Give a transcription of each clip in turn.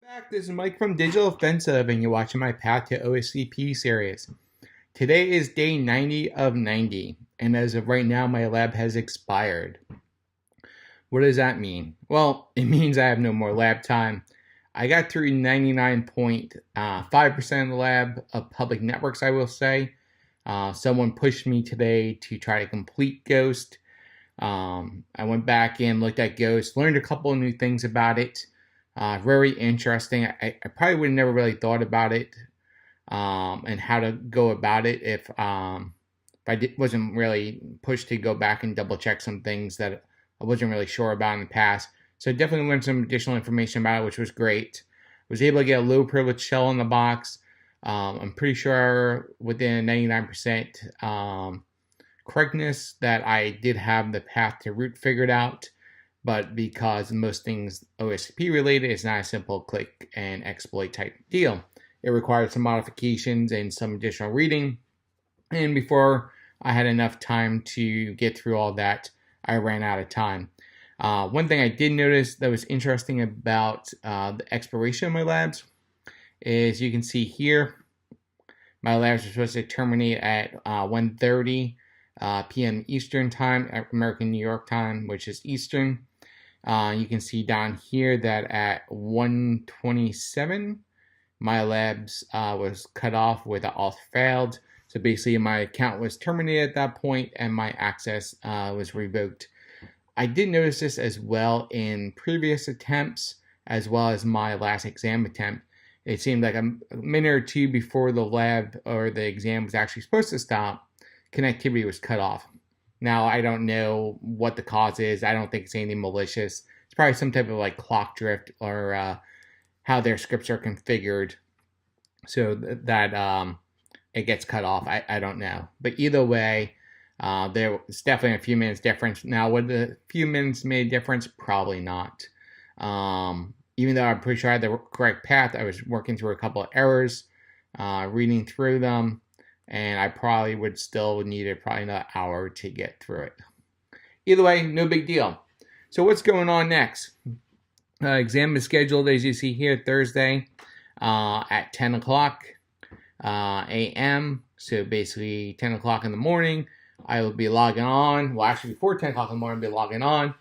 Back. This is Mike from Digital Offensive, and you're watching my Path to OSCP series. Today is day 90 of 90, and as of right now, my lab has expired. What does that mean? Well, it means I have no more lab time. I got through 99.5% of the lab of public networks, I will say. Someone pushed me today to try to complete Ghost. I went back in, looked at Ghost, learned a couple of new things about it. Very interesting. I probably would have never really thought about it and how to go about it if I wasn't really pushed to go back and double check some things that I wasn't really sure about in the past. So I definitely learned some additional information about it, which was great. Was able to get a low privilege shell in the box. I'm pretty sure within 99% correctness that I did have the path to root figured out. But because most things OSCP related, it's not a simple click and exploit type deal. It required some modifications and some additional reading. And before I had enough time to get through all that, I ran out of time. One thing I did notice that was interesting about the expiration of my labs is you can see here, my labs are supposed to terminate at 1:30 p.m. Eastern time, American New York time, which is Eastern. You can see down here that at 1:27, my labs was cut off with an auth failed. So basically my account was terminated at that point and my access was revoked. I did notice this as well in previous attempts, as well as my last exam attempt. It seemed like a minute or two before the lab or the exam was actually supposed to stop, connectivity was cut off. Now, I don't know what the cause is. I don't think it's anything malicious. It's probably some type of like clock drift or how their scripts are configured so that it gets cut off. I don't know. But either way, there was definitely a few minutes difference. Now, would the few minutes made a difference? Probably not. Even though I'm pretty sure I had the correct path, I was working through a couple of errors, reading through them. And I probably would still need probably another hour to get through it. Either way, no big deal. So what's going on next? Exam is scheduled, as you see here, Thursday at 10 o'clock a.m. So basically 10 o'clock in the morning, I will be logging on. Well, actually before 10 o'clock in the morning, I'll be logging on.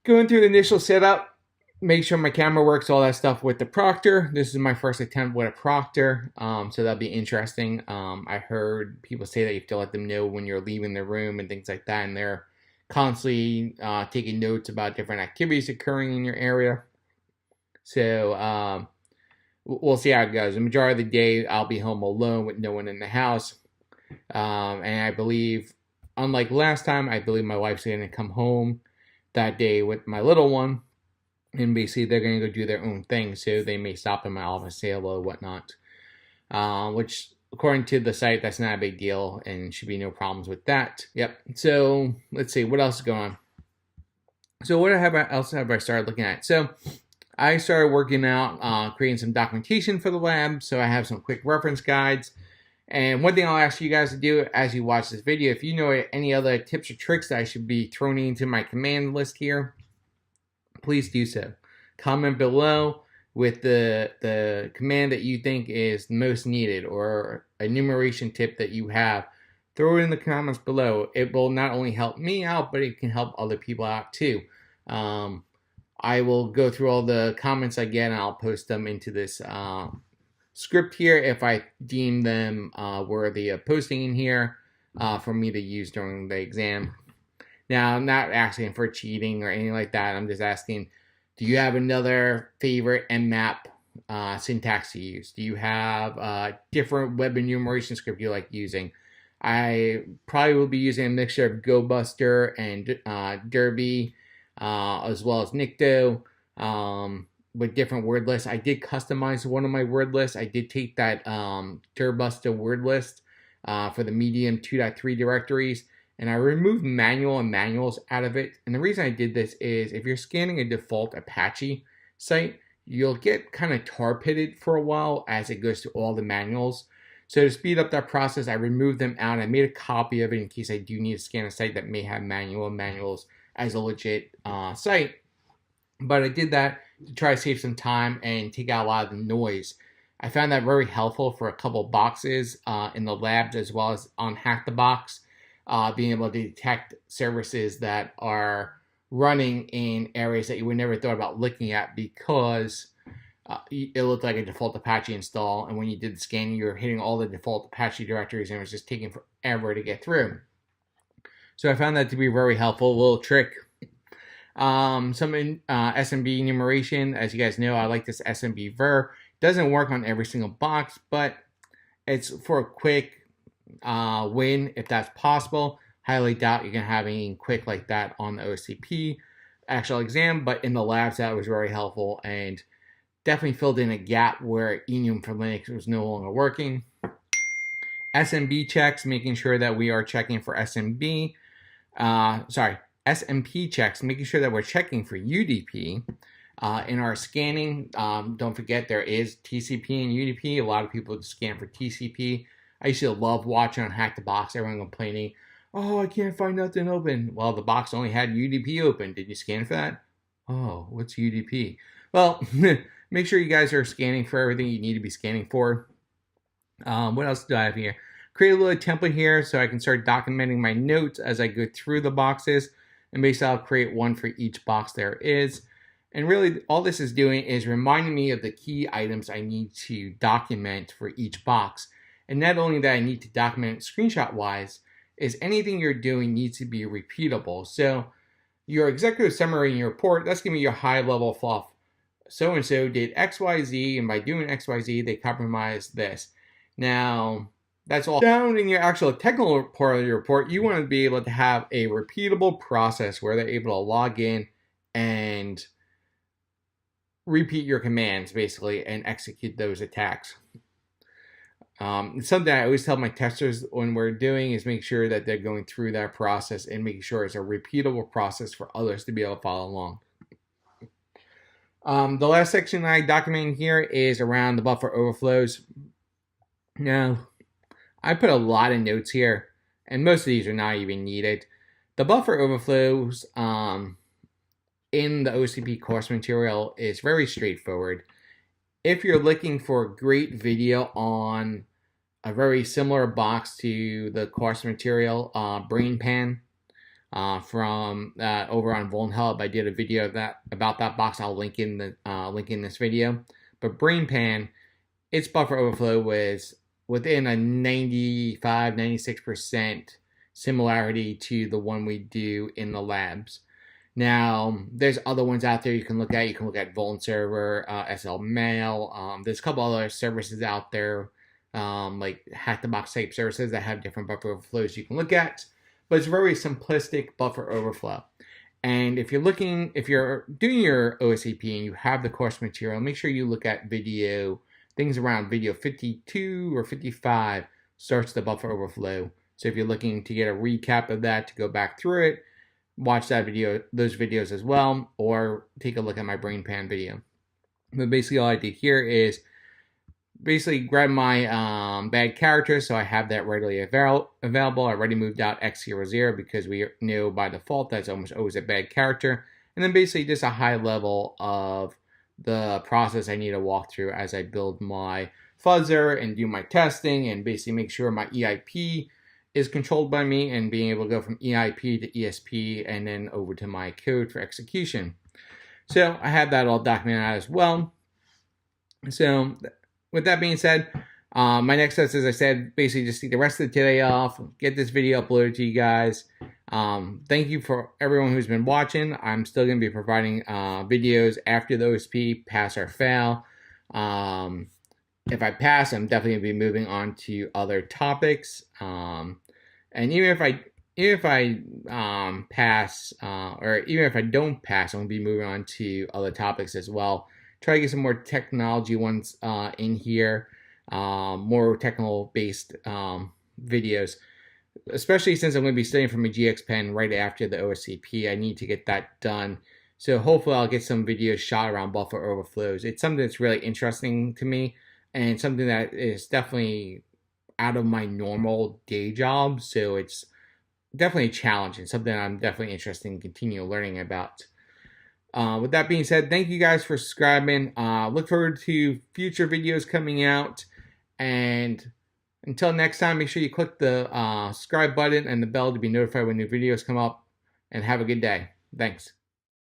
Going through the initial setup. Make sure my camera works, all that stuff with the proctor. This is my first attempt with a proctor, so that'll be interesting. I heard people say that you have to let them know when you're leaving the room and things like that, and they're constantly taking notes about different activities occurring in your area. So we'll see how it goes. The majority of the day, I'll be home alone with no one in the house, and I believe, unlike last time, I believe my wife's going to come home that day with my little one. And basically, they're going to go do their own thing, so they may stop in my office, say hello, whatnot. Which, according to the site, that's not a big deal, and should be no problems with that. Yep. So let's see what else is going on. So what else have I started looking at? So I started working out, creating some documentation for the lab. So I have some quick reference guides. And one thing I'll ask you guys to do as you watch this video, if you know any other tips or tricks that I should be throwing into my command list here, please do so. Comment below with the command that you think is most needed or enumeration tip that you have. Throw it in the comments below. It will not only help me out, but it can help other people out too. I will go through all the comments I get and I'll post them into this script here if I deem them worthy of posting in here for me to use during the exam. Now, I'm not asking for cheating or anything like that. I'm just asking, do you have another favorite Nmap syntax to use? Do you have a different web enumeration script you like using? I probably will be using a mixture of GoBuster and Derby, as well as Nikto, with different word lists. I did customize one of my word lists. I did take that Derbuster word list for the Medium 2.3 directories, and I removed manual and manuals out of it. And the reason I did this is if you're scanning a default Apache site, you'll get kind of tar-pitted for a while as it goes to all the manuals. So to speed up that process, I removed them out. I made a copy of it in case I do need to scan a site that may have manuals as a legit site. But I did that to try to save some time and take out a lot of the noise. I found that very helpful for a couple boxes in the labs as well as on Hack the Box, being able to detect services that are running in areas that you would never thought about looking at because it looked like a default Apache install, and when you did the scanning, you were hitting all the default Apache directories, and it was just taking forever to get through. So I found that to be very helpful. A little trick. Some SMB enumeration. As you guys know, I like this SMB ver. Doesn't work on every single box, but it's for a quick win if that's possible. Highly doubt you can have anything quick like that on the OSCP actual exam, but in the labs that was very helpful and definitely filled in a gap where enum for Linux was no longer working. SMB checks, making sure that we are checking for SMP checks, making sure that we're checking for UDP. In our scanning, don't forget there is TCP and UDP. A lot of people scan for TCP. I used to love watching on Hack the Box, everyone complaining, oh, I can't find nothing open. Well, the box only had UDP open. Did you scan for that? Oh, what's UDP? Well, make sure you guys are scanning for everything you need to be scanning for. What else do I have here? Create a little template here so I can start documenting my notes as I go through the boxes. And basically, I'll create one for each box there is. And really, all this is doing is reminding me of the key items I need to document for each box. And not only that I need to document screenshot-wise, is anything you're doing needs to be repeatable. So your executive summary in your report, that's going to be your high-level fluff. So-and-so did XYZ, and by doing XYZ, they compromised this. Now, that's all. Down in your actual technical part of your report, you want to be able to have a repeatable process where they're able to log in and repeat your commands, basically, and execute those attacks. Something I always tell my testers when we're doing is make sure that they're going through that process and making sure it's a repeatable process for others to be able to follow along. The last section I document here is around the buffer overflows. Now, I put a lot of notes here, and most of these are not even needed. The buffer overflows in the OSCP course material is very straightforward. If you're looking for a great video on a very similar box to the course material, BrainPan from over on VulnHub, I did a video of about that box. I'll link in this video. But BrainPan, its buffer overflow was within a 95-96% similarity to the one we do in the labs. Now, there's other ones out there you can look at. You can look at Vuln Server, SL Mail. There's a couple other services out there, like Hack the Box type services that have different buffer overflows you can look at. But it's a very simplistic buffer overflow. And if you're doing your OSCP and you have the course material, make sure you look at things around video 52 or 55 starts the buffer overflow. So if you're looking to get a recap of that, to go back through it, watch those videos as well, or take a look at my BrainPan video. But basically all I did here is basically grab my bad character, so I have that readily available. I already moved out X00 because we know by default that's almost always a bad character. And then basically just a high level of the process I need to walk through as I build my fuzzer and do my testing and basically make sure my EIP is controlled by me and being able to go from EIP to ESP and then over to my code for execution. So I have that all documented out as well. So with that being said, my next steps, as I said, basically just take the rest of the day off, get this video uploaded to you guys. Thank you for everyone who's been watching. I'm still going to be providing videos after the OSP, pass or fail. If I pass, I'm definitely going to be moving on to other topics. And even if I pass, or even if I don't pass, I'm going to be moving on to other topics as well. Try to get some more technology ones in here, more technical based videos, especially since I'm going to be studying for my GX Pen right after the OSCP. I need to get that done. So hopefully I'll get some videos shot around buffer overflows. It's something that's really interesting to me and something that is definitely out of my normal day job. So it's definitely a challenge and something I'm definitely interested in continue learning about. With that being said, thank you guys for subscribing. Look forward to future videos coming out. And until next time, make sure you click the subscribe button and the bell to be notified when new videos come up. And have a good day. Thanks.